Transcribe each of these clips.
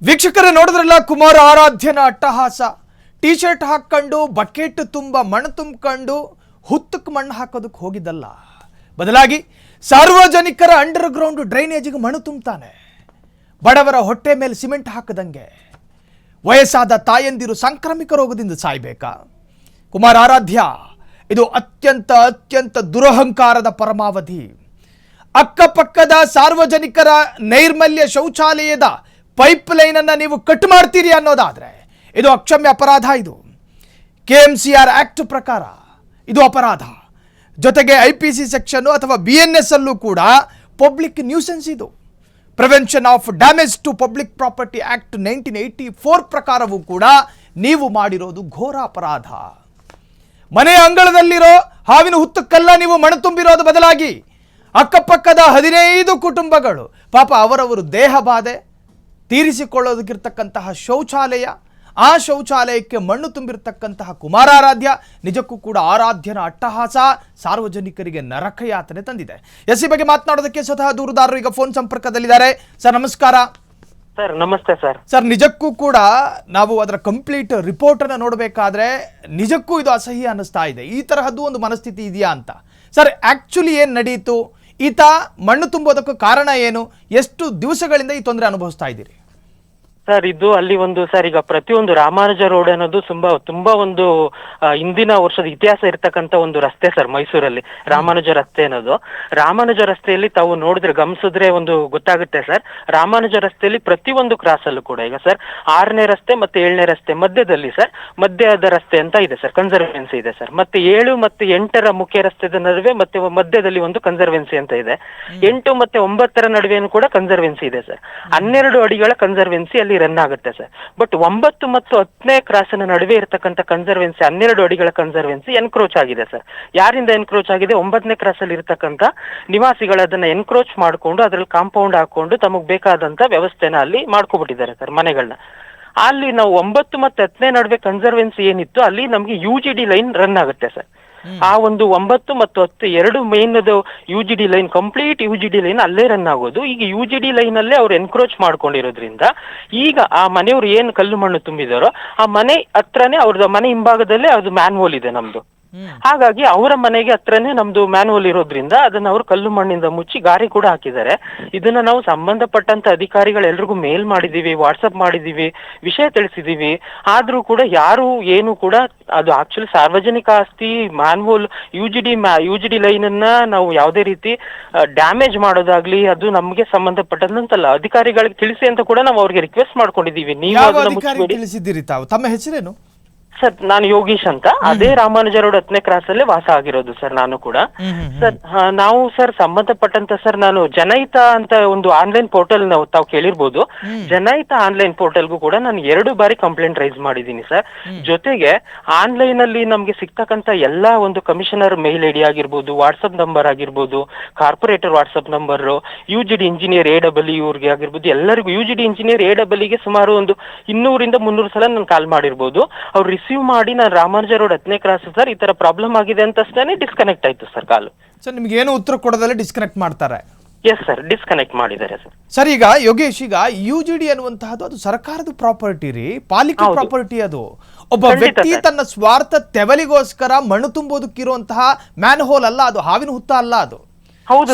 ವೀಕ್ಷಕರೇ ನೋಡಿದ್ರಲ್ಲ Kumar ಆರಾಧ್ಯನ ಅಟ್ಟಹಾಸ. T shirt ಹಾಕೊಂಡು ಬಕೆಟ್ ತುಂಬ ಮಣ್ಣು ತುಂಬಿಕೊಂಡು ಹುತ್ತಕ್ಕೆ ಮಣ್ಣು ಹಾಕೋದಕ್ಕೆ ಹೋಗಿದ್ದಲ್ಲ, ಬದಲಾಗಿ ಸಾರ್ವಜನಿಕರ ಅಂಡರ್ ಗ್ರೌಂಡ್ ಡ್ರೈನೇಜಿಗೆ ಮಣ್ಣು ತುಂಬ್ತಾನೆ. ಬಡವರ ಹೊಟ್ಟೆ ಮೇಲೆ ಸಿಮೆಂಟ್ ಹಾಕದಂಗೆ ವಯಸ್ಸಾದ ತಾಯಂದಿರು ಸಾಂಕ್ರಾಮಿಕ ರೋಗದಿಂದ ಸಾಯ್ಬೇಕಾ? ಕುಮಾರ್ ಆರಾಧ್ಯ ಇದು ಅತ್ಯಂತ ದುರಹಂಕಾರದ ಪರಮಾವಧಿ. ಅಕ್ಕಪಕ್ಕದ ಸಾರ್ವಜನಿಕರ ನೈರ್ಮಲ್ಯ ಶೌಚಾಲಯದ ಪೈಪ್ ಲೈನ್ ಅನ್ನು ನೀವು ಕಟ್ ಮಾಡ್ತೀರಿ ಅನ್ನೋದಾದ್ರೆ ಇದು ಅಕ್ಷಮ್ಯ ಅಪರಾಧ. ಇದು KMCR ಆಕ್ಟ್ ಪ್ರಕಾರ ಇದು ಅಪರಾಧ. ಜೊತೆಗೆ IPC ಸೆಕ್ಷನ್ ಅಥವಾ BNS ಅಲ್ಲೂ ಕೂಡ ಪಬ್ಲಿಕ್ ನ್ಯೂಸೆನ್ಸ್, ಇದು prevention of damage to public property act 1984 ಪ್ರಕಾರವೂ ಕೂಡ ನೀವು ಮಾಡಿರೋದು ಘೋರ ಅಪರಾಧ. ಮನೆಯ ಅಂಗಳದಲ್ಲಿರೋ ಹಾವಿನ ಹುತ್ತಕ್ಕೆಲ್ಲ ನೀವು ಮಣ್ಣು ತುಂಬಿರೋದು ಬದಲಾಗಿ ಅಕ್ಕಪಕ್ಕದ 15 ಕುಟುಂಬಗಳು ಪಾಪ ಅವರವರು ದೇಹ ಬಾಧೆ ತೀರಿಸಿಕೊಳ್ಳೋದಕ್ಕಿರ್ತಕ್ಕಂತಹ ಶೌಚಾಲಯ, ಆ ಶೌಚಾಲಯಕ್ಕೆ ಮಣ್ಣು ತುಂಬಿರತಕ್ಕಂತಹ ಕುಮಾರ್ ಆರಾಧ್ಯ ನಿಜಕ್ಕೂ ಕೂಡ ಆರಾಧ್ಯನ ಅಟ್ಟಹಾಸ ಸಾರ್ವಜನಿಕರಿಗೆ ನರಕಯಾತನೆ ತಂದಿದೆ. ಈ ಬಗ್ಗೆ ಮಾತನಾಡೋದಕ್ಕೆ ಸ್ವತಃ ದೂರುದಾರರು ಈಗ ಫೋನ್ ಸಂಪರ್ಕದಲ್ಲಿದ್ದಾರೆ. ಸರ್ ನಮಸ್ಕಾರ. ಸರ್ ನಮಸ್ತೆ ಸರ್. ಸರ್ ನಿಜಕ್ಕೂ ಕೂಡ ನಾವು ಅದರ ಕಂಪ್ಲೀಟ್ ರಿಪೋರ್ಟ್ ಅನ್ನು ನೋಡಬೇಕಾದ್ರೆ ನಿಜಕ್ಕೂ ಇದು ಅಸಹ್ಯ ಅನ್ನಿಸ್ತಾ ಇದೆ. ಈ ತರಹದ್ದು ಒಂದು ಮನಸ್ಥಿತಿ ಇದೆಯಾ ಅಂತ. ಸರ್ ಆಕ್ಚುಲಿ ಏನು ನಡೆಯಿತು? ಈತ ಮಣ್ಣು ತುಂಬೋದಕ್ಕೂ ಕಾರಣ ಏನು? ಎಷ್ಟು ದಿವಸಗಳಿಂದ ಈ ತೊಂದರೆ ಅನುಭವಿಸ್ತಾ ಇದ್ದೀರಿ? ಸರ್ ಇದು ಅಲ್ಲಿ ಒಂದು ಸರ್ ಈಗ ಪ್ರತಿಯೊಂದು ರಾಮಾನುಜ ರೋಡ್ ಅನ್ನೋದು ತುಂಬಾ ಒಂದು ಹಿಂದಿನ ವರ್ಷದ ಇತಿಹಾಸ ಇರ್ತಕ್ಕಂಥ ಒಂದು ರಸ್ತೆ ಸರ್. ಮೈಸೂರಲ್ಲಿ ರಾಮಾನುಜ ರಸ್ತೆ ಅನ್ನೋದು, ರಾಮಾನುಜ ರಸ್ತೆಯಲ್ಲಿ ತಾವು ನೋಡಿದ್ರೆ ಗಮನಿಸಿದ್ರೆ ಒಂದು ಗೊತ್ತಾಗುತ್ತೆ ಸರ್. ರಾಮಾನುಜ ರಸ್ತೆಯಲ್ಲಿ ಪ್ರತಿಯೊಂದು ಕ್ರಾಸ್ ಅಲ್ಲೂ ಕೂಡ ಈಗ ಸರ್ 6ನೇ ರಸ್ತೆ ಮತ್ತೆ 7ನೇ ರಸ್ತೆ ಮಧ್ಯದಲ್ಲಿ ಸರ್ ಮಧ್ಯದ ರಸ್ತೆ ಅಂತ ಇದೆ ಸರ್, ಕನ್ಸರ್ವೆನ್ಸಿ ಇದೆ ಸರ್. ಮತ್ತೆ 7 ಮತ್ತೆ 8ರ ಮುಖ್ಯ ರಸ್ತೆದ ನಡುವೆ ಮತ್ತೆ ಮಧ್ಯದಲ್ಲಿ ಒಂದು ಕನ್ಸರ್ವೆನ್ಸಿ ಅಂತ ಇದೆ. 8 ಮತ್ತೆ 9ರ ನಡುವೆನೂ ಕೂಡ ಕನ್ಸರ್ವೆನ್ಸಿ ಇದೆ ಸರ್. 12 ಅಡಿಗಳ ಕನ್ಸರ್ವೆನ್ಸಿ ಅಲ್ಲಿ ರನ್ ಆಗುತ್ತೆ ಸರ್. ಬಟ್ 9 ಮತ್ತು 10ನೇ ಕ್ರಾಸಿನ ನಡುವೆ ಇರತಕ್ಕಂಥ ಕನ್ಸರ್ವೆನ್ಸಿ 12 ಅಡಿಗಳ ಕನ್ಸರ್ವೆನ್ಸಿ ಎನ್ಕ್ರೋಚ್ ಆಗಿದೆ ಸರ್. ಯಾರಿಂದ ಎನ್ಕ್ರೋಚ್ ಆಗಿದೆ? 9ನೇ ಕ್ರಾಸ್ ಅಲ್ಲಿ ಇರತಕ್ಕಂಥ ನಿವಾಸಿಗಳು ಅದನ್ನ ಎನ್ಕ್ರೋಚ್ ಮಾಡ್ಕೊಂಡು ಅದ್ರಲ್ಲಿ ಕಾಂಪೌಂಡ್ ಹಾಕೊಂಡು ತಮಗ್ ಬೇಕಾದಂತ ವ್ಯವಸ್ಥೆನ ಅಲ್ಲಿ ಮಾಡ್ಕೊಬಿಟ್ಟಿದ್ದಾರೆ ಸರ್ ಮನೆಗಳನ್ನ. ಅಲ್ಲಿ ನಾವು 9 ಮತ್ತೆ 10ನೇ ನಡುವೆ ಕನ್ಸರ್ವೆನ್ಸಿ ಏನಿತ್ತು ಅಲ್ಲಿ ನಮ್ಗೆ UGD ಲೈನ್ ರನ್ ಆಗುತ್ತೆ ಸರ್. ಆ ಒಂದು 9 ಮತ್ತು 10 ಎರಡು main UGD line, complete UGD line ಅಲ್ಲೇ ರನ್ ಆಗೋದು. ಈಗ UGD ಲೈನ್ ಅಲ್ಲೇ ಅವ್ರು ಎನ್ಕ್ರೋಚ್ ಮಾಡ್ಕೊಂಡಿರೋದ್ರಿಂದ ಈಗ ಆ ಮನೆಯವ್ರು ಏನು ಕಲ್ಲು ಮಣ್ಣು ತುಂಬಿದಾರೋ ಆ ಮನೆ ಹತ್ರನೇ ಅವ್ರದ್ದು ಮನೆ ಹಿಂಭಾಗದಲ್ಲೇ ಅದು ಮ್ಯಾನ್ಹೋಲ್ ಇದೆ ನಮ್ದು. ಹಾಗಾಗಿ ಅವರ ಮನೆಗೆ ಹತ್ರನೇ ನಮ್ದು ಮ್ಯಾನ್ಹೋಲ್ ಇರೋದ್ರಿಂದ ಅದನ್ನ ಅವರು ಕಲ್ಲು ಮಣ್ಣಿಂದ ಮುಚ್ಚಿ ಗಾರೆ ಕೂಡ ಹಾಕಿದ್ದಾರೆ. ಇದನ್ನ ನಾವು ಸಂಬಂಧಪಟ್ಟಂತ ಅಧಿಕಾರಿಗಳೆಲ್ರಿಗೂ ಮೇಲ್ ಮಾಡಿದೀವಿ, ವಾಟ್ಸಪ್ ಮಾಡಿದೀವಿ, ವಿಷಯ ತಿಳಿಸಿದೀವಿ. ಆದ್ರೂ ಕೂಡ ಯಾರು ಏನು ಕೂಡ ಅದು ಆಕ್ಚುಲಿ ಸಾರ್ವಜನಿಕ ಆಸ್ತಿ ಮ್ಯಾನ್ಹೋಲ್ UGD ಲೈನ್ ಅನ್ನ ನಾವು ಯಾವುದೇ ರೀತಿ ಡ್ಯಾಮೇಜ್ ಮಾಡೋದಾಗ್ಲಿ ಅದು ನಮ್ಗೆ ಸಂಬಂಧಪಟ್ಟಂತಲ್ಲ. ಅಧಿಕಾರಿಗಳಿಗೆ ತಿಳಿಸಿ ಅಂತ ಕೂಡ ನಾವು ಅವ್ರಿಗೆ ರಿಕ್ವೆಸ್ಟ್ ಮಾಡ್ಕೊಂಡಿದೀವಿ. ನೀವು ಅದನ್ನ ಮುಚ್ಚಬೇಡಿ. ತಿಳಿಸಿದ್ದೀರಿ ತಾವು? ತಮ್ಮ ಹೆಸರೇನು? ಸರ್ ನಾನು ಯೋಗೀಶ್ ಅಂತ, ಅದೇ ರಾಮಾನುಜ ರೋಡ್ 10ನೇ ಕ್ರಾಸ್ ಅಲ್ಲೇ ವಾಸ ಆಗಿರೋದು ಸರ್ ನಾನು ಕೂಡ. ಸರ್ ನಾವು ಸರ್ ಸಂಬಂಧಪಟ್ಟಂತ ಸರ್ ನಾನು ಜನಹಿತ ಅಂತ ಒಂದು ಆನ್ಲೈನ್ ಪೋರ್ಟಲ್ ತಾವು ಕೇಳಿರ್ಬೋದು. ಜನಹಿತ ಆನ್ಲೈನ್ ಪೋರ್ಟಲ್ಗೂ ಕೂಡ ನಾನು 2 ಬಾರಿ ಕಂಪ್ಲೇಂಟ್ ರೈಸ್ ಮಾಡಿದ್ದೀನಿ ಸರ್. ಜೊತೆಗೆ ಆನ್ಲೈನ್ ಅಲ್ಲಿ ನಮ್ಗೆ ಸಿಗ್ತಕ್ಕಂತ ಎಲ್ಲಾ ಒಂದು ಕಮಿಷನರ್ ಮೇಲ್ ಐಡಿ ಆಗಿರ್ಬೋದು, ವಾಟ್ಸಪ್ ನಂಬರ್ ಆಗಿರ್ಬೋದು, corporator WhatsApp number, UGD engineer AW ಇವ್ರಿಗೆ ಆಗಿರ್ಬೋದು, ಎಲ್ಲರಿಗೂ UGD ಇಂಜಿನಿಯರ್ AWಗೆ ಸುಮಾರು ಒಂದು 200 ಇಂದ 300 ಸಲ ನಾನು ಕಾಲ್ ಮಾಡಿರ್ಬೋದು. ಅವ್ರು ರಿಸೀವ್ ಮಾಡಿ ನಾನು ರಾಮಾನುಜ ರೋಡ್ 10ನೇ ಕ್ರಾಸ್ ಸರ್ ಈ ತರ ಪ್ರಾಬ್ಲಮ್ ಆಗಿದೆ ಅಂತ ಡಿಸ್ಕನೆಕ್ಟ್ ಆಯ್ತು ಸರ್ ಕಾಲು. ಸರ್ ನಿಮ್ಗೆ ಏನು ಉತ್ತರ ಕೊಡೋದಲ್ಲೇ ಡಿಸ್ಕನೆಕ್ಟ್ ಮಾಡ್ತಾರೆ? ಎಸ್ ಸರ್, ಡಿಸ್ಕನೆಕ್ಟ್ ಮಾಡಿದ್ದಾರೆ ಸರ್. ಸರ್ ಈಗ ಯೋಗೇಶ್, ಈಗ UGD ಅನ್ನುವಂತಹದ್ದು ಅದು ಸರ್ಕಾರದ ಪ್ರಾಪರ್ಟಿ ರೀ, ಪಾಲಿಕೆ ಪ್ರಾಪರ್ಟಿ. ಅದು ಒಬ್ಬ ವ್ಯಕ್ತಿ ತನ್ನ ಸ್ವಾರ್ಥ ತೆವಲಿಗೋಸ್ಕರ ಮಣ್ಣು ತುಂಬೋದಕ್ಕಿರುವಂತಹ ಮ್ಯಾನ್ ಹೋಲ್ ಅಲ್ಲ, ಅದು ಹಾವಿನ ಹುತ್ತ ಅಲ್ಲ ಅದು.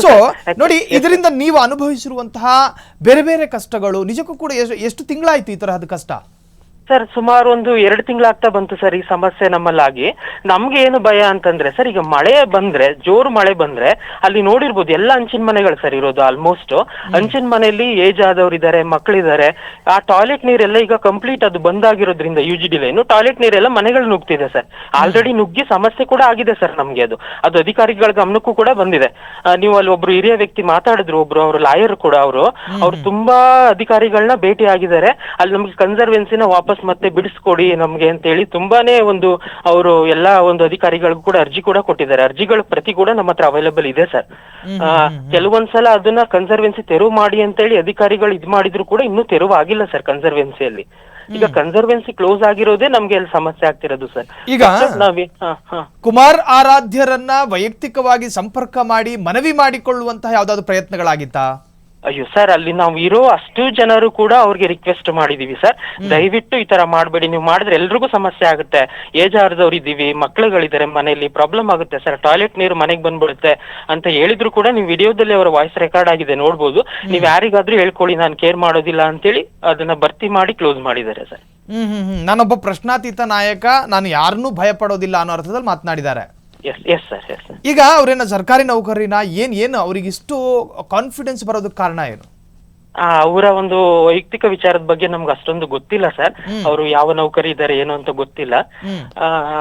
ಸೊ ನೋಡಿ, ಇದರಿಂದ ನೀವು ಅನುಭವಿಸಿರುವಂತಹ ಬೇರೆ ಬೇರೆ ಕಷ್ಟಗಳು ನಿಜಕ್ಕೂ ಕೂಡ ಎಷ್ಟು ತಿಂಗಳಾಯ್ತು ಈ ತರಹದ ಕಷ್ಟ? ಸರ್ ಸುಮಾರು ಒಂದು 2 ತಿಂಗಳಾಗ್ತಾ ಬಂತು ಸರ್ ಈ ಸಮಸ್ಯೆ ನಮ್ಮಲ್ಲಾಗಿ. ನಮ್ಗೆ ಏನು ಭಯ ಅಂತಂದ್ರೆ ಸರ್, ಈಗ ಮಳೆ ಬಂದ್ರೆ, ಜೋರು ಮಳೆ ಬಂದ್ರೆ ಅಲ್ಲಿ ನೋಡಿರ್ಬೋದು ಎಲ್ಲ ಹಂಚಿನ ಮನೆಗಳು ಸರ್ ಇರೋದು. ಆಲ್ಮೋಸ್ಟ್ ಹಂಚಿನ ಮನೆಯಲ್ಲಿ ಏಜ್ ಆದವ್ರು ಇದಾರೆ, ಮಕ್ಕಳಿದ್ದಾರೆ. ಆ ಟಾಯ್ಲೆಟ್ ನೀರೆಲ್ಲ ಈಗ ಕಂಪ್ಲೀಟ್ ಅದು ಬಂದಾಗಿರೋದ್ರಿಂದ UGD ಲೈನ್ ಟಾಯ್ಲೆಟ್ ನೀರೆಲ್ಲ ಮನೆಗಳು ನುಗ್ತಿದೆ ಸರ್. ಆಲ್ರೆಡಿ ನುಗ್ಗಿ ಸಮಸ್ಯೆ ಕೂಡ ಆಗಿದೆ ಸರ್ ನಮ್ಗೆ. ಅದು ಅಧಿಕಾರಿಗಳ ಗಮನಕ್ಕೂ ಕೂಡ ಬಂದಿದೆ. ನೀವು ಅಲ್ಲಿ ಒಬ್ರು ಹಿರಿಯ ವ್ಯಕ್ತಿ ಮಾತಾಡಿದ್ರು, ಒಬ್ರು ಅವರು ಲಾಯರ್ ಕೂಡ, ಅವರು ತುಂಬಾ ಅಧಿಕಾರಿಗಳನ್ನ ಭೇಟಿ ಆಗಿದ್ದಾರೆ. ಅಲ್ಲಿ ನಮ್ಗೆ ಕನ್ಸರ್ವೆನ್ಸಿನ ವಾಪಸ್ ಮತ್ತೆ ಬಿಡಿಸ್ಕೊಡಿ ನಮ್ಗೆ ಅಂತ ಹೇಳಿ ತುಂಬಾನೇ ಒಂದು ಅವರು ಎಲ್ಲಾ ಒಂದು ಅಧಿಕಾರಿಗಳಿಗೂ ಕೂಡ ಅರ್ಜಿ ಕೂಡ ಕೊಟ್ಟಿದ್ದಾರೆ. ಅರ್ಜಿಗಳ ಪ್ರತಿ ಕೂಡ ನಮ್ಮ ಹತ್ರ ಅವೈಲೇಬಲ್ ಇದೆ ಸರ್. ಕೆಲವೊಂದ್ಸಲ ಅದನ್ನ ಕನ್ಸರ್ವೆನ್ಸಿ ತೆರವು ಮಾಡಿ ಅಂತ ಹೇಳಿ ಅಧಿಕಾರಿಗಳು ಇದ್ ಮಾಡಿದ್ರು ಕೂಡ ಇನ್ನೂ ತೆರವು ಆಗಿಲ್ಲ ಸರ್ ಕನ್ಸರ್ವೆನ್ಸಿಯಲ್ಲಿ. ಈಗ ಕನ್ಸರ್ವೆನ್ಸಿ ಕ್ಲೋಸ್ ಆಗಿರೋದೇ ನಮ್ಗೆ ಅಲ್ಲಿ ಸಮಸ್ಯೆ ಆಗ್ತಿರೋದು ಸರ್. ಈಗ ಕುಮಾರ್ ಆರಾಧ್ಯರನ್ನ ವೈಯಕ್ತಿಕವಾಗಿ ಸಂಪರ್ಕ ಮಾಡಿ ಮನವಿ ಮಾಡಿಕೊಳ್ಳುವಂತಹ ಯಾವ್ದಾದ್ರು ಪ್ರಯತ್ನಗಳಾಗಿತ್ತಾ? ಅಯ್ಯೋ ಸರ್, ಅಲ್ಲಿ ನಾವು ಇರೋ ಅಷ್ಟು ಜನರು ಕೂಡ ಅವ್ರಿಗೆ ರಿಕ್ವೆಸ್ಟ್ ಮಾಡಿದೀವಿ ಸರ್, ದಯವಿಟ್ಟು ಈ ತರ ಮಾಡ್ಬೇಡಿ, ನೀವು ಮಾಡಿದ್ರೆ ಎಲ್ರಿಗೂ ಸಮಸ್ಯೆ ಆಗುತ್ತೆ, ಏಜ್ ಆದವ್ರು ಇದೀವಿ, ಮಕ್ಳುಗಳಿದ್ದಾರೆ ಮನೆಯಲ್ಲಿ, ಪ್ರಾಬ್ಲಮ್ ಆಗುತ್ತೆ ಸರ್, ಟಾಯ್ಲೆಟ್ ನೀರು ಮನೆಗೆ ಬಂದ್ಬಿಡುತ್ತೆ ಅಂತ ಹೇಳಿದ್ರು ಕೂಡ ನೀವು ವಿಡಿಯೋದಲ್ಲಿ ಅವರ ವಾಯ್ಸ್ ರೆಕಾರ್ಡ್ ಆಗಿದೆ ನೋಡ್ಬೋದು, ನೀವ್ ಯಾರಿಗಾದ್ರೂ ಹೇಳ್ಕೊಳ್ಳಿ, ನಾನು ಕೇರ್ ಮಾಡೋದಿಲ್ಲ ಅಂತೇಳಿ ಅದನ್ನ ಭರ್ತಿ ಮಾಡಿ ಕ್ಲೋಸ್ ಮಾಡಿದ್ದಾರೆ ಸರ್. ನಾನೊಬ್ಬ ಪ್ರಶ್ನಾತೀತ ನಾಯಕ, ನಾನು ಯಾರನ್ನೂ ಭಯ ಪಡೋದಿಲ್ಲ ಅನ್ನೋ ಅರ್ಥದಲ್ಲಿ ಮಾತನಾಡಿದ್ದಾರೆ. Yes sir. ಈಗ ಅವ್ರೇನ ಸರ್ಕಾರಿ ನೌಕರಿನ ಏನು ಅವ್ರಿಗೆ ಇಷ್ಟು ಕಾನ್ಫಿಡೆನ್ಸ್ ಬರೋದಕ್ಕೆ ಕಾರಣ ಏನು? ಅವರ ಒಂದು ವೈಯಕ್ತಿಕ ವಿಚಾರದ ಬಗ್ಗೆ ನಮ್ಗೆ ಅಷ್ಟೊಂದು ಗೊತ್ತಿಲ್ಲ ಸರ್, ಅವರು ಯಾವ ನೌಕರಿ ಇದ್ದಾರೆ ಏನು ಅಂತ ಗೊತ್ತಿಲ್ಲ.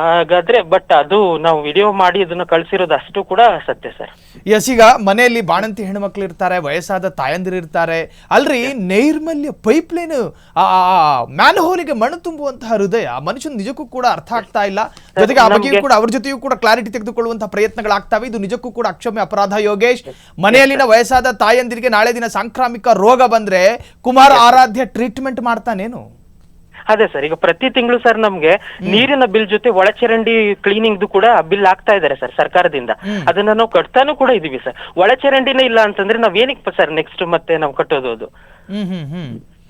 ಹಾಗಾದ್ರೆ ಬಟ್ ಅದು ನಾವು ವಿಡಿಯೋ ಮಾಡಿ ಅದನ್ನ ಕಳ್ಸಿರೋದು ಅಷ್ಟು ಕೂಡ ಸತ್ಯ ಸರ್. ಎಸ್, ಈಗ ಮನೆಯಲ್ಲಿ ಬಾಣಂತಿ ಹೆಣ್ಮಕ್ಳು ಇರ್ತಾರೆ, ವಯಸ್ಸಾದ ತಾಯಂದಿರು ಇರ್ತಾರೆ, ಅಲ್ರಿ ನೈರ್ಮಲ್ಯ ಪೈಪ್ಲೈನ್ ಮ್ಯಾನ್ ಹೋಲಿಗೆ ಮಣ್ಣು ತುಂಬುವಂತಹ ಹೃದಯ ಮನುಷ್ಯನ ನಿಜಕ್ಕೂ ಕೂಡ ಅರ್ಥ ಆಗ್ತಾ ಇಲ್ಲ. ಜೊತೆಗೆ ಆ ಬಗ್ಗೆಯೂ ಕೂಡ ಅವ್ರ ಜೊತೆಯೂ ಕೂಡ ಕ್ಲಾರಿಟಿ ತೆಗೆದುಕೊಳ್ಳುವಂತಹ ಪ್ರಯತ್ನಗಳಾಗ್ತವೆ. ಇದು ನಿಜಕ್ಕೂ ಕೂಡ ಅಕ್ಷಮ್ಯ ಅಪರಾಧ ಯೋಗೇಶ್. ಮನೆಯಲ್ಲಿನ ವಯಸ್ಸಾದ ತಾಯಂದಿರಿಗೆ ನಾಳೆ ದಿನ ಸಾಂಕ್ರಾಮಿಕ ರೋಗ ಬಂದ್ರೆ ಕುಮಾರ್ ಆರಾಧ್ಯ ಟ್ರೀಟ್ಮೆಂಟ್ ಮಾಡ್ತಾನೇನು? ಅದೇ ಸರ್, ಈಗ ಪ್ರತಿ ತಿಂಗಳು ಸರ್ ನಮ್ಗೆ ನೀರಿನ ಬಿಲ್ ಜೊತೆ ಒಳಚರಂಡಿ ಕ್ಲೀನಿಂಗ್ ಕೂಡ ಬಿಲ್ ಆಗ್ತಾ ಇದಾರೆ ಸರ್ ಸರ್ಕಾರದಿಂದ, ಅದನ್ನ ನಾವು ಕಟ್ತಾನು ಕೂಡ ಇದೀವಿ ಸರ್. ಒಳಚರಂಡಿನೇ ಇಲ್ಲ ಅಂತಂದ್ರೆ ನಾವ್ ಏನಕ್ಕೆ ಸರ್ ನೆಕ್ಸ್ಟ್ ಮತ್ತೆ ನಾವು ಕಟ್ಟೋದು? ಅದು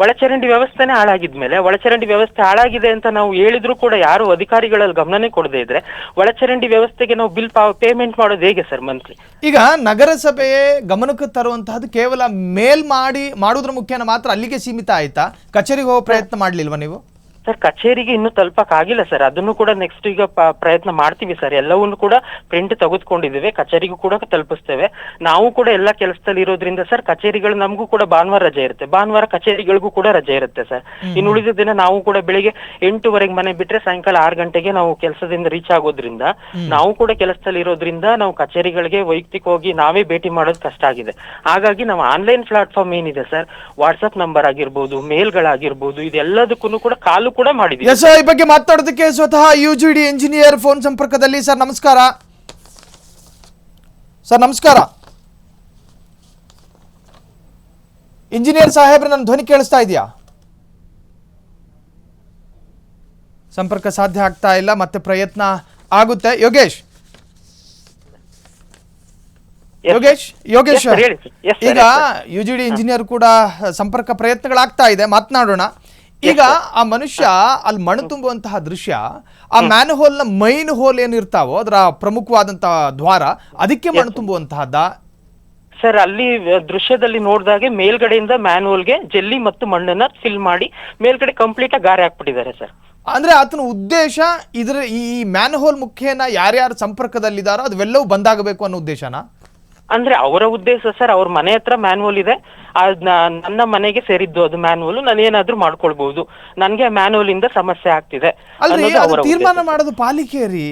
ಒಳಚರಂಡಿ ವ್ಯವಸ್ಥೆನೇ ಹಾಳಾಗಿದ್ಮೇಲೆ, ಒಳಚರಂಡಿ ವ್ಯವಸ್ಥೆ ಹಾಳಾಗಿದೆ ಅಂತ ನಾವು ಹೇಳಿದ್ರು ಕೂಡ ಯಾರು ಅಧಿಕಾರಿಗಳಲ್ಲಿ ಗಮನನೇ ಕೊಡದೇ ಇದ್ರೆ ಒಳಚರಂಡಿ ವ್ಯವಸ್ಥೆಗೆ ನಾವು ಬಿಲ್ ಪೇಮೆಂಟ್ ಮಾಡೋದು ಹೇಗೆ ಸರ್ ಮಂತ್ಲಿ? ಈಗ ನಗರಸಭೆಯೇ ಗಮನಕ್ಕೆ ತರುವಂತಹದ್ದು ಕೇವಲ ಮೇಲ್ ಮಾಡುವುದ್ರ ಮುಖ್ಯನ ಮಾತ್ರ ಅಲ್ಲಿಗೆ ಸೀಮಿತ ಆಯ್ತಾ? ಕಚೇರಿಗೆ ಹೋಗೋ ಪ್ರಯತ್ನ ಮಾಡ್ಲಿಲ್ವಾ ನೀವು? ಸರ್ ಕಚೇರಿಗೆ ಇನ್ನೂ ತಲುಪಕ್ ಆಗಿಲ್ಲ ಸರ್, ಅದನ್ನು ಕೂಡ ನೆಕ್ಸ್ಟ್ ಈಗ ಪ್ರಯತ್ನ ಮಾಡ್ತೀವಿ ಸರ್. ಎಲ್ಲವನ್ನೂ ಕೂಡ ಪ್ರಿಂಟ್ ತೆಗೆದುಕೊಂಡಿದ್ದೇವೆ, ಕಚೇರಿಗೂ ಕೂಡ ತಲುಪಿಸ್ತೇವೆ. ನಾವು ಕೂಡ ಎಲ್ಲ ಕೆಲಸದಲ್ಲಿ ಇರೋದ್ರಿಂದ ಸರ್ ಕಚೇರಿಗಳು ನಮಗೂ ಕೂಡ ಭಾನುವಾರ ರಜೆ ಇರುತ್ತೆ, ಭಾನುವಾರ ಕಚೇರಿಗಳಿಗೂ ಕೂಡ ರಜೆ ಇರುತ್ತೆ ಸರ್. ಇನ್ನು ಉಳಿದ ದಿನ ನಾವು ಕೂಡ ಬೆಳಿಗ್ಗೆ 8:00 ಮನೆ ಬಿಟ್ರೆ ಸಾಯಂಕಾಲ 6 ಗಂಟೆಗೆ ನಾವು ಕೆಲಸದಿಂದ ರೀಚ್ ಆಗೋದ್ರಿಂದ ನಾವು ಕೂಡ ಕೆಲಸದಲ್ಲಿ ಇರೋದ್ರಿಂದ ನಾವು ಕಚೇರಿಗಳಿಗೆ ವೈಯಕ್ತಿಕವಾಗಿ ನಾವೇ ಭೇಟಿ ಮಾಡೋದು ಕಷ್ಟ ಆಗಿದೆ. ಹಾಗಾಗಿ ನಾವು ಆನ್ಲೈನ್ ಪ್ಲಾಟ್ಫಾರ್ಮ್ ಏನಿದೆ ಸರ್, ವಾಟ್ಸ್ಆಪ್ ನಂಬರ್ ಆಗಿರ್ಬೋದು, ಮೇಲ್ಗಳಾಗಿರ್ಬೋದು, ಇದೆಲ್ಲದಕ್ಕೂ ಕೂಡ ಕಾಲು ಕೂಡ ಮಾಡಿದ್ದೀವಿ. ಎಸ್, ಈ ಬಗ್ಗೆ ಮಾತಾಡೋದಕ್ಕೆ ಸ್ವತಃ UGD ಇಂಜಿನಿಯರ್ ಫೋನ್ ಸಂಪರ್ಕದಲ್ಲಿ. ಸರ್ ನಮಸ್ಕಾರ. ಸರ್ ನಮಸ್ಕಾರ. ಇಂಜಿನಿಯರ್ ಸಾಹೇಬ್ರೆ, ನನ್ನ ಧ್ವನಿ ಕೇಳಿಸ್ತಾ ಇದೆಯಾ? ಸಂಪರ್ಕ ಸಾಧ್ಯ ಆಗ್ತಾ ಇಲ್ಲ, ಮತ್ತೆ ಪ್ರಯತ್ನ ಆಗುತ್ತೆ. ಯೋಗೇಶ್ ಈಗ UGD ಇಂಜಿನಿಯರ್ ಕೂಡ ಸಂಪರ್ಕ ಪ್ರಯತ್ನಗಳಾಗ್ತಾ ಇದೆ, ಮಾತನಾಡೋಣ. ಈಗ ಆ ಮನುಷ್ಯ ಅಲ್ಲಿ ಮಣ್ಣು ತುಂಬುವಂತಹ ದೃಶ್ಯ, ಆ ಮ್ಯಾನ್ ಹೋಲ್ ನ ಮೈನ್ ಹೋಲ್ ಏನಿರ್ತಾವೋ ಅದರ ಪ್ರಮುಖವಾದಂತಹ ದ್ವಾರ, ಅದಕ್ಕೆ ಮಣ್ಣು ತುಂಬುವಂತಹದ್ದ ಸರ್? ಅಲ್ಲಿ ದೃಶ್ಯದಲ್ಲಿ ನೋಡಿದಾಗೆ ಮೇಲ್ಗಡೆಯಿಂದ ಮ್ಯಾನ್ ಹೋಲ್ಗೆ ಜೆಲ್ಲಿ ಮತ್ತು ಮಣ್ಣನ್ನ ಫಿಲ್ ಮಾಡಿ ಮೇಲ್ಗಡೆ ಕಂಪ್ಲೀಟ್ ಆಗಿ ಗಾರೆ ಹಾಕ್ಬಿಟ್ಟಿದ್ದಾರೆ ಸರ್. ಅಂದ್ರೆ ಆತನ ಉದ್ದೇಶ ಈ ಮ್ಯಾನ್ ಹೋಲ್ ಮುಖೇನ ಯಾರ್ಯಾರು ಸಂಪರ್ಕದಲ್ಲಿದ್ದಾರೋ ಅದೆಲ್ಲವೂ ಬಂದಾಗಬೇಕು ಅನ್ನೋ ಉದ್ದೇಶನ? ಅಂದ್ರೆ ಅವರ ಉದ್ದೇಶ ಸರ್, ಅವ್ರ ಮನೆ ಹತ್ರ ಮ್ಯಾನ್ವಲ್ ಇದೆ, ನನ್ನ ಮನೆಗೆ ಸೇರಿದ್ದು ಅದು ಮ್ಯಾನ್ವಲ್, ನಾನು ಏನಾದ್ರೂ ಮಾಡ್ಕೊಳ್ಬಹುದು, ನನ್ಗೆ ಮ್ಯಾನ್ವಲ್ ಇಂದ ಸಮಸ್ಯೆ ಆಗ್ತಿದೆ. ತೀರ್ಮಾನ ಮಾಡೋದು ಪಾಲಿಕೆ ರೀ.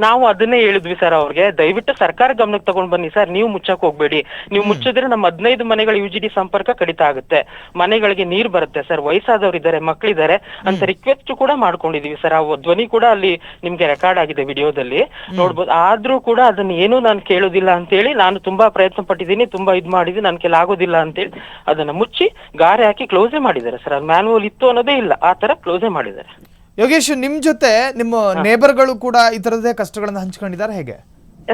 ನಾವು ಅದನ್ನೇ ಹೇಳಿದ್ವಿ ಸರ್ ಅವ್ರಿಗೆ, ದಯವಿಟ್ಟು ಸರ್ಕಾರ ಗಮನಕ್ಕೆ ತಗೊಂಡ್ ಬನ್ನಿ ಸರ್, ನೀವು ಮುಚ್ಚಕ್ ಹೋಗ್ಬೇಡಿ, ನೀವು ಮುಚ್ಚಿದ್ರೆ ನಮ್ಮ 15 ಮನೆಗಳ UGD ಸಂಪರ್ಕ ಕಡಿತ ಆಗುತ್ತೆ, ಮನೆಗಳಿಗೆ ನೀರ್ ಬರುತ್ತೆ ಸರ್, ವಯಸ್ಸಾದವ್ರು ಇದ್ದಾರೆ, ಮಕ್ಳಿದ್ದಾರೆ ಅಂತ ರಿಕ್ವೆಸ್ಟ್ ಕೂಡ ಮಾಡ್ಕೊಂಡಿದೀವಿ ಸರ್. ಆ ಧ್ವನಿ ಕೂಡ ಅಲ್ಲಿ ನಿಮ್ಗೆ ರೆಕಾರ್ಡ್ ಆಗಿದೆ, ವಿಡಿಯೋದಲ್ಲಿ ನೋಡ್ಬೋದು. ಆದ್ರೂ ಕೂಡ ಅದನ್ನ ಏನು ನಾನು ಕೇಳೋದಿಲ್ಲ ಅಂತೇಳಿ ನಾನು ತುಂಬಾ ಪ್ರಯತ್ನ ಪಟ್ಟಿದ್ದೀನಿ, ತುಂಬಾ ಇದ್ ಮಾಡಿದ್ದೀನಿ, ನನ್ ಕೆಲ ಆಗೋದಿಲ್ಲ ಅಂತೇಳಿ ಅದನ್ನ ಮುಚ್ಚಿ ಗಾರೆ ಹಾಕಿ ಕ್ಲೋಸೇ ಮಾಡಿದ್ದಾರೆ ಸರ್. ಅದು ಮ್ಯಾನ್ವಲ್ ಇತ್ತು ಅನ್ನೋದೇ ಇಲ್ಲ, ಆ ತರ ಕ್ಲೋಸೇ ಮಾಡಿದ್ದಾರೆ. ಯೋಗೇಶ್, ನಿಮ್ ಜೊತೆ ನಿಮ್ಮ ನೇಬರ್ಗಳು ಕೂಡ ಈ ತರದೇ ಕಷ್ಟಗಳನ್ನ ಹಂಚ್ಕೊಂಡಿದ್ದಾರೆ ಹೇಗೆ?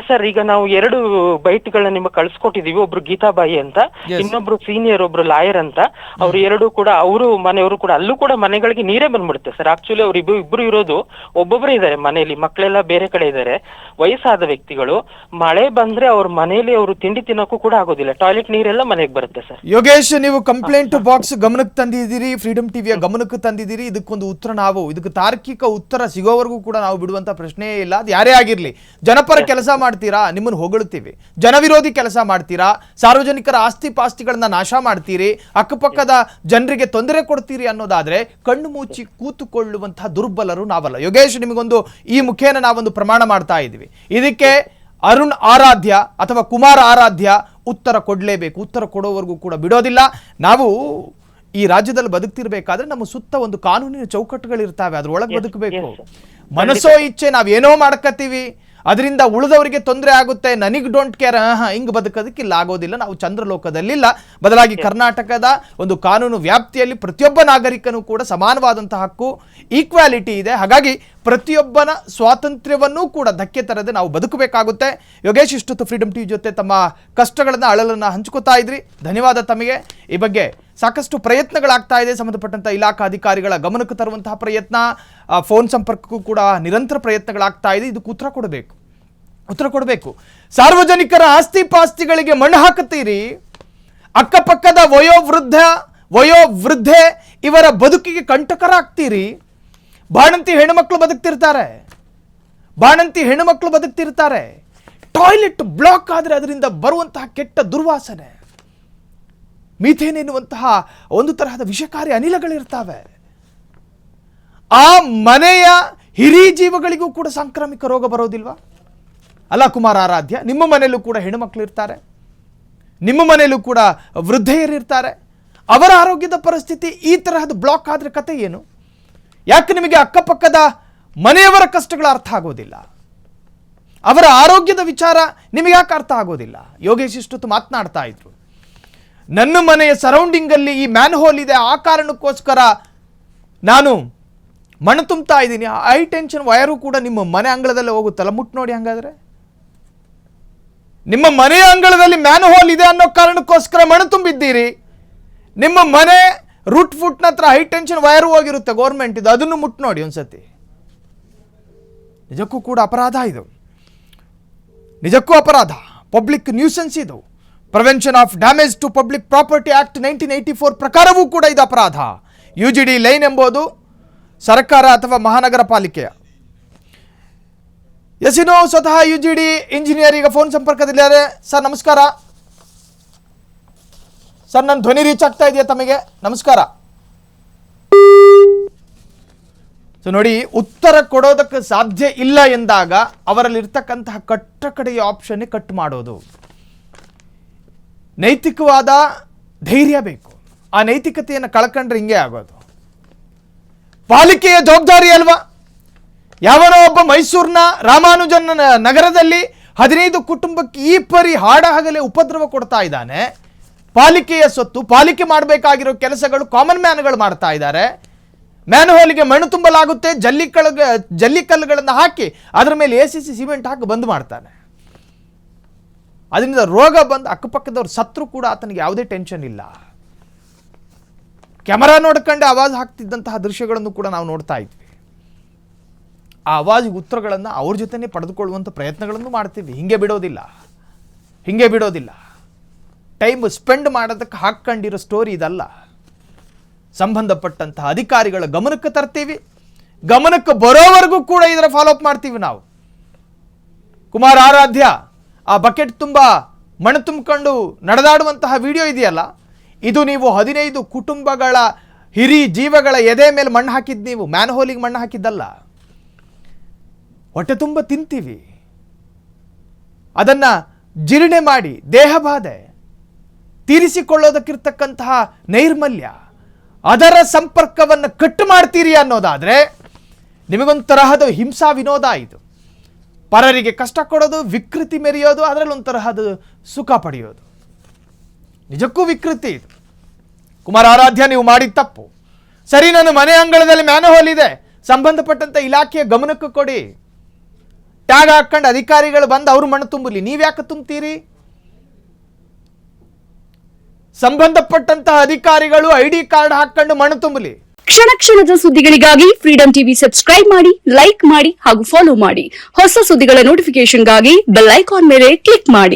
ಸರ್, ಈಗ ನಾವು 2 ಬೈಟ್ಗಳನ್ನ ನಿಮಗೆ ಕಳ್ಸಿಕೊಟ್ಟಿದೀವಿ. ಒಬ್ರು ಗೀತಾಬಾಯಿ ಅಂತ, ಇನ್ನೊಬ್ರು ಸೀನಿಯರ್ ಒಬ್ರು ಲಾಯರ್ ಅಂತ. ಅವ್ರು 2 ಕೂಡ ಅವರು ಮನೆಯವರು ಕೂಡ, ಅಲ್ಲೂ ಕೂಡ ಮನೆಗಳಿಗೆ ನೀರೇ ಬಂದ್ಬಿಡುತ್ತೆ ಸರ್. ಆಕ್ಚುಲಿ ಅವ್ರು ಇಬ್ರು ಇರೋದು, ಒಬ್ಬೊಬ್ಬರೇ ಇದ್ದಾರೆ ಮನೆಯಲ್ಲಿ, ಮಕ್ಕಳೆಲ್ಲ ಬೇರೆ ಕಡೆ ಇದ್ದಾರೆ, ವಯಸ್ಸಾದ ವ್ಯಕ್ತಿಗಳು. ಮಳೆ ಬಂದ್ರೆ ಅವ್ರ ಮನೆಯಲ್ಲಿ ಅವರು ತಿಂಡಿ ತಿನ್ನೋಕ್ಕೂ ಕೂಡ ಆಗೋದಿಲ್ಲ, ಟಾಯ್ಲೆಟ್ ನೀರೆಲ್ಲ ಮನೆಗೆ ಬರುತ್ತೆ ಸರ್. ಯೋಗೇಶ್, ನೀವು ಕಂಪ್ಲೇಂಟ್ ಬಾಕ್ಸ್ ಗಮನಕ್ಕೆ ತಂದಿದ್ದೀರಿ, ಫ್ರೀಡಮ್ ಟಿವಿಯ ಗಮನಕ್ಕೆ ತಂದಿದ್ದೀರಿ. ಇದಕ್ಕೊಂದು ಉತ್ತರ, ಇದಕ್ಕೆ ತಾರ್ಕಿಕ ಉತ್ತರ ಸಿಗೋವರೆಗೂ ಕೂಡ ನಾವು ಬಿಡುವಂತ ಪ್ರಶ್ನೆಯೇ ಇಲ್ಲ. ಅದು ಯಾರೇ ಆಗಿರ್ಲಿ, ಜನಪರ ಕೆಲಸ ಮಾಡ್ತೀರಾ, ನಿಮ್ಮನ್ನು ಹೊಗಳುತ್ತೀವಿ. ಜನವಿರೋಧಿ ಕೆಲಸ ಮಾಡ್ತೀರಾ, ಸಾರ್ವಜನಿಕರ ಆಸ್ತಿ ಪಾಸ್ತಿಗಳನ್ನ ನಾಶ ಮಾಡ್ತೀರಿ, ಅಕ್ಕಪಕ್ಕದ ಜನರಿಗೆ ತೊಂದರೆ ಕೊಡ್ತೀರಿ ಅನ್ನೋದಾದ್ರೆ ಕಣ್ಣು ಮುಚ್ಚಿ ಕೂತುಕೊಳ್ಳುವಂತಹ ದುರ್ಬಲರು ನಾವಲ್ಲ. ಯೋಗೇಶ್, ನಿಮಗೊಂದು ಈ ಮುಖೇನ ನಾವೊಂದು ಪ್ರಮಾಣ ಮಾಡ್ತಾ ಇದ್ದೀವಿ. ಇದಕ್ಕೆ ಅರುಣ್ ಆರಾಧ್ಯ ಅಥವಾ ಕುಮಾರ್ ಆರಾಧ್ಯ ಉತ್ತರ ಕೊಡಲೇಬೇಕು. ಉತ್ತರ ಕೊಡೋವರೆಗೂ ಕೂಡ ಬಿಡೋದಿಲ್ಲ. ನಾವು ಈ ರಾಜ್ಯದಲ್ಲಿ ಬದುಕ್ತಿರ್ಬೇಕಾದ್ರೆ ನಮ್ಮ ಸುತ್ತ ಒಂದು ಕಾನೂನಿನ ಚೌಕಟ್ಟುಗಳಿರ್ತಾವೆ, ಅದ್ರೊಳಗೆ ಬದುಕಬೇಕು. ಮನಸ್ಸೋ ಇಚ್ಛೆ ನಾವೇನೋ ಮಾಡ್ಕತ್ತೀವಿ, ಅದರಿಂದ ಉಳಿದವರಿಗೆ ತೊಂದರೆ ಆಗುತ್ತೆ, ನನಗ್ ಡೋಂಟ್ ಕೇರ್, ಹಿಂಗ್ ಬದುಕೋದಕ್ಕಿಲ್ಲ, ಆಗೋದಿಲ್ಲ. ನಾವು ಚಂದ್ರಲೋಕದಲ್ಲಿಲ್ಲ. ಬದಲಾಗಿ ಕರ್ನಾಟಕದ ಒಂದು ಕಾನೂನು ವ್ಯಾಪ್ತಿಯಲ್ಲಿ ಪ್ರತಿಯೊಬ್ಬ ನಾಗರಿಕನೂ ಕೂಡ ಸಮಾನವಾದಂತಹ ಹಕ್ಕು, ಈಕ್ವಾಲಿಟಿ ಇದೆ. ಹಾಗಾಗಿ ಪ್ರತಿಯೊಬ್ಬನ ಸ್ವಾತಂತ್ರ್ಯವನ್ನೂ ಕೂಡ ಧಕ್ಕೆ ತರದೆ ನಾವು ಬದುಕಬೇಕಾಗುತ್ತೆ. ಯೋಗೇಶ್ ಇಷ್ಟೊತ್ತು ಫ್ರೀಡಮ್ ಟಿವಿ ಜೊತೆ ತಮ್ಮ ಕಷ್ಟಗಳನ್ನು ಅಳಲನ್ನು ಹಂಚ್ಕೋತಾ ಇದ್ರಿ. ಧನ್ಯವಾದ ತಮಗೆ. ಈ ಬಗ್ಗೆ ಸಾಕಷ್ಟು ಪ್ರಯತ್ನಗಳಾಗ್ತಾ ಇದೆ. ಸಂಬಂಧಪಟ್ಟಂಥ ಇಲಾಖಾ ಅಧಿಕಾರಿಗಳ ಗಮನಕ್ಕೆ ತರುವಂತಹ ಪ್ರಯತ್ನ, ಫೋನ್ ಸಂಪರ್ಕಕ್ಕೂ ಕೂಡ ನಿರಂತರ ಪ್ರಯತ್ನಗಳಾಗ್ತಾ ಇದೆ. ಇದಕ್ಕೆ ಉತ್ತರ ಕೊಡಬೇಕು. ಸಾರ್ವಜನಿಕರ ಆಸ್ತಿ ಪಾಸ್ತಿಗಳಿಗೆ ಮಣ್ಣು ಹಾಕುತ್ತೀರಿ. ಅಕ್ಕಪಕ್ಕದ ವಯೋವೃದ್ಧೆ ಇವರ ಬದುಕಿಗೆ ಕಂಟಕರಾಗ್ತೀರಿ. ಬಾಣಂತಿ ಹೆಣ್ಣುಮಕ್ಕಳು ಬದುಕ್ತಿರ್ತಾರೆ. ಟಾಯ್ಲೆಟ್ ಬ್ಲಾಕ್ ಆದರೆ ಅದರಿಂದ ಬರುವಂತಹ ಕೆಟ್ಟ ದುರ್ವಾಸನೆ, ಮೀಥೇನ್ ಎನ್ನುವಂತಹ ಒಂದು ತರಹದ ವಿಷಕಾರಿ ಅನಿಲಗಳಿರ್ತವೆ. ಆ ಮನೆಯ ಹಿರಿ ಜೀವಗಳಿಗೂ ಕೂಡ ಸಾಂಕ್ರಾಮಿಕ ರೋಗ ಬರೋದಿಲ್ವಾ? ಅಲ್ಲ ಕುಮಾರ ಆರಾಧ್ಯ, ನಿಮ್ಮ ಮನೆಯಲ್ಲೂ ಕೂಡ ಹೆಣ್ಣುಮಕ್ಕಳು ಇರ್ತಾರೆ, ನಿಮ್ಮ ಮನೆಯಲ್ಲೂ ಕೂಡ ವೃದ್ಧೆಯರಿರ್ತಾರೆ. ಅವರ ಆರೋಗ್ಯದ ಪರಿಸ್ಥಿತಿ ಈ ತರಹದ ಬ್ಲಾಕ್ ಆದರೆ ಕತೆ ಏನು? ಯಾಕೆ ನಿಮಗೆ ಅಕ್ಕಪಕ್ಕದ ಮನೆಯವರ ಕಷ್ಟಗಳ ಅರ್ಥ ಆಗೋದಿಲ್ಲ? ಅವರ ಆರೋಗ್ಯದ ವಿಚಾರ ನಿಮಗೆ ಯಾಕೆ ಅರ್ಥ ಆಗೋದಿಲ್ಲ? ಯೋಗೇಶ್ ಇಷ್ಟೊತ್ತು ಮಾತನಾಡ್ತಾ ಇದ್ರು, ನನ್ನ ಮನೆಯ ಸರೌಂಡಿಂಗಲ್ಲಿ ಈ ಮ್ಯಾನ್ ಹೋಲ್ ಇದೆ, ಆ ಕಾರಣಕ್ಕೋಸ್ಕರ ನಾನು ಮಣ್ಣು ತುಂಬ್ತಾ ಇದ್ದೀನಿ. ಹೈ ಟೆನ್ಷನ್ ವಯರು ಕೂಡ ನಿಮ್ಮ ಮನೆ ಅಂಗಳದಲ್ಲೇ ಹೋಗುತ್ತಲ್ಲ, ಮುಟ್ಟು ನೋಡಿ. ಹಂಗಾದ್ರೆ ನಿಮ್ಮ ಮನೆಯ ಅಂಗಳದಲ್ಲಿ ಮ್ಯಾನ್ ಹೋಲ್ ಇದೆ ಅನ್ನೋ ಕಾರಣಕ್ಕೋಸ್ಕರ ಮಣ್ಣು ತುಂಬಿದ್ದೀರಿ. ನಿಮ್ಮ ಮನೆ ರೂಟ್ ಫುಟ್ನ ಹತ್ರ ಹೈ ಟೆನ್ಷನ್ ವೈರ್ ಹೋಗಿರುತ್ತೆ ಗೌರ್ಮೆಂಟ್ ಇದು, ಅದನ್ನು ಮುಟ್ಟು ನೋಡಿ ಒಂದ್ಸತಿ. ನಿಜಕ್ಕೂ ಕೂಡ ಅಪರಾಧ ಇದು, ನಿಜಕ್ಕೂ ಅಪರಾಧ. ಪಬ್ಲಿಕ್ ನ್ಯೂಸೆನ್ಸ್ ಇದು. Prevention of damage to public property act 1984 ಪ್ರಕಾರವೂ ಕೂಡ ಇದು ಅಪರಾಧ. UGD ಲೈನ್ ಎಂಬುದು ಸರ್ಕಾರ ಅಥವಾ ಮಹಾನಗರ ಪಾಲಿಕೆಯ. ಎಸಿನೋ ಸ್ವತಃ UGD ಇಂಜಿನಿಯರ್ ಈಗ ಫೋನ್ ಸಂಪರ್ಕದಲ್ಲಿದ್ದಾರೆ. ಸರ್ ನಮಸ್ಕಾರ. ಸರ್ ನನ್ನ ಧ್ವನಿ ರೀಚ್ ಆಗ್ತಾ ಇದೆಯಾ ತಮಗೆ? ನಮಸ್ಕಾರ. ಸೊ ನೋಡಿ, ಉತ್ತರ ಕೊಡೋದಕ್ಕೆ ಸಾಧ್ಯ ಇಲ್ಲ ಎಂದಾಗ ಅವರಲ್ಲಿರ್ತಕ್ಕಂತಹ ಕಟ್ಟಕಡೆಯ ಆಪ್ಷನ್ ಕಟ್ ಮಾಡೋದು. ನೈತಿಕವಾದ ಧೈರ್ಯ ಬೇಕು. ಆ ನೈತಿಕತೆಯನ್ನು ಕಳ್ಕೊಂಡ್ರೆ ಹಿಂಗೆ ಆಗೋದು. ಪಾಲಿಕೆಯ ಜವಾಬ್ದಾರಿ ಅಲ್ವಾ? ಯಾವನೋ ಒಬ್ಬ ಮೈಸೂರಿನ ರಾಮಾನುಜನ್ ನಗರದಲ್ಲಿ 15 ಕುಟುಂಬಕ್ಕೆ ಈ ಪರಿ ಹಾಡಹಗಲೇ ಉಪದ್ರವ ಕೊಡ್ತಾ ಇದ್ದಾನೆ. ಪಾಲಿಕೆಯ ಸೊತ್ತು, ಪಾಲಿಕೆ ಮಾಡಬೇಕಾಗಿರೋ ಕೆಲಸಗಳು ಕಾಮನ್ ಮ್ಯಾನ್ಗಳು ಮಾಡ್ತಾ ಇದ್ದಾರೆ. ಮ್ಯಾನ್ ಹೋಲಿಗೆ ಮಣ್ಣು ತುಂಬಲಾಗುತ್ತೆ, ಜಲ್ಲಿಕಲ್ಲುಗಳನ್ನು ಹಾಕಿ ಅದರ ಮೇಲೆ ACC ಸಿಮೆಂಟ್ ಹಾಕಿ ಬಂದ್ ಮಾಡ್ತಾನೆ. ಅದರಿಂದ ರೋಗ ಬಂದು ಅಕ್ಕಪಕ್ಕದವ್ರು ಸತ್ರು ಕೂಡ ಆತನಿಗೆ ಯಾವುದೇ ಟೆನ್ಷನ್ ಇಲ್ಲ. ಕ್ಯಾಮರಾ ನೋಡ್ಕೊಂಡೆ ಆವಾಜ್ ಹಾಕ್ತಿದ್ದಂತಹ ದೃಶ್ಯಗಳನ್ನು ಕೂಡ ನಾವು ನೋಡ್ತಾ ಇದ್ವಿ. ಆ ಆವಾಜಿಗೆ ಉತ್ತರಗಳನ್ನು ಅವ್ರ ಜೊತೆನೇ ಪಡೆದುಕೊಳ್ಳುವಂಥ ಪ್ರಯತ್ನಗಳನ್ನು ಮಾಡ್ತೀವಿ. ಹಿಂಗೆ ಬಿಡೋದಿಲ್ಲ. ಟೈಮ್ ಸ್ಪೆಂಡ್ ಮಾಡೋದಕ್ಕೆ ಹಾಕ್ಕೊಂಡಿರೋ ಸ್ಟೋರಿ ಇದಲ್ಲ. ಸಂಬಂಧಪಟ್ಟಂತಹ ಅಧಿಕಾರಿಗಳ ಗಮನಕ್ಕೆ ತರ್ತೀವಿ. ಗಮನಕ್ಕೆ ಬರೋವರೆಗೂ ಕೂಡ ಇದರ ಫಾಲೋಅಪ್ ಮಾಡ್ತೀವಿ ನಾವು. ಕುಮಾರ ಆರಾಧ್ಯ ಆ ಬಕೆಟ್ ತುಂಬ ಮಣ್ಣು ತುಂಬಿಕೊಂಡು ನಡೆದಾಡುವಂತಹ ವಿಡಿಯೋ ಇದೆಯಲ್ಲ, ಇದು ನೀವು 15 ಕುಟುಂಬಗಳ ಹಿರಿ ಜೀವಗಳ ಎದೆ ಮೇಲೆ ಮಣ್ಣು ಹಾಕಿದ್ದು, ನೀವು ಮ್ಯಾನ್ ಹೋಲಿಗೆ ಮಣ್ಣು ಹಾಕಿದ್ದಲ್ಲ. ಹೊಟ್ಟೆ ತುಂಬ ತಿಂತೀವಿ, ಅದನ್ನು ಜೀರ್ಣೆ ಮಾಡಿ ದೇಹ ಬಾಧೆ ತೀರಿಸಿಕೊಳ್ಳೋದಕ್ಕಿರ್ತಕ್ಕಂತಹ ನೈರ್ಮಲ್ಯ, ಅದರ ಸಂಪರ್ಕವನ್ನು ಕಟ್ಟು ಮಾಡ್ತೀರಿ ಅನ್ನೋದಾದರೆ ನಿಮಗೊಂದು ತರಹದ ಹಿಂಸಾ ವಿನೋದ ಇದು. ಪರರಿಗೆ ಕಷ್ಟ ಕೊಡೋದು, ವಿಕೃತಿ ಮೆರೆಯೋದು, ಅದರಲ್ಲಿ ಒಂದು ತರಹದ ಸುಖ ಪಡೆಯೋದು. ನಿಜಕ್ಕೂ ವಿಕೃತಿ ಇದು. ಕುಮಾರ ಆರಾಧ್ಯ, ನೀವು ಮಾಡಿದ ತಪ್ಪು. ಸರಿ, ನನ್ನ ಮನೆ ಅಂಗಳದಲ್ಲಿ ಮ್ಯಾನಹೋಲ್ ಇದೆ, ಸಂಬಂಧಪಟ್ಟಂತ ಇಲಾಖೆಯ ಗಮನಕ್ಕೆ ಕೊಡಿ. ಟ್ಯಾಗ್ ಹಾಕೊಂಡು ಅಧಿಕಾರಿಗಳು ಬಂದು ಅವರು ಮಣ್ಣು ತುಂಬಲಿ, ನೀವ್ಯಾಕೆ ತುಂಬ್ತೀರಿ? ಸಂಬಂಧಪಟ್ಟಂತಹ ಅಧಿಕಾರಿಗಳು ID ಕಾರ್ಡ್ ಹಾಕೊಂಡು ಮಣ್ಣು ತುಂಬಲಿ. ಕ್ಷಣ ಕ್ಷಣದ ಸುದ್ದಿಗಳಿಗಾಗಿ ಫ್ರೀಡಂ ಟಿವಿ ಸಬ್ಸ್ಕ್ರೈಬ್ ಮಾಡಿ, ಲೈಕ್ ಮಾಡಿ ಹಾಗೂ ಫಾಲೋ ಮಾಡಿ. ಹೊಸ ಸುದ್ದಿಗಳ ನೋಟಿಫಿಕೇಶನ್ಗಾಗಿ ಬೆಲ್ ಐಕಾನ್ ಮೇಲೆ ಕ್ಲಿಕ್ ಮಾಡಿ.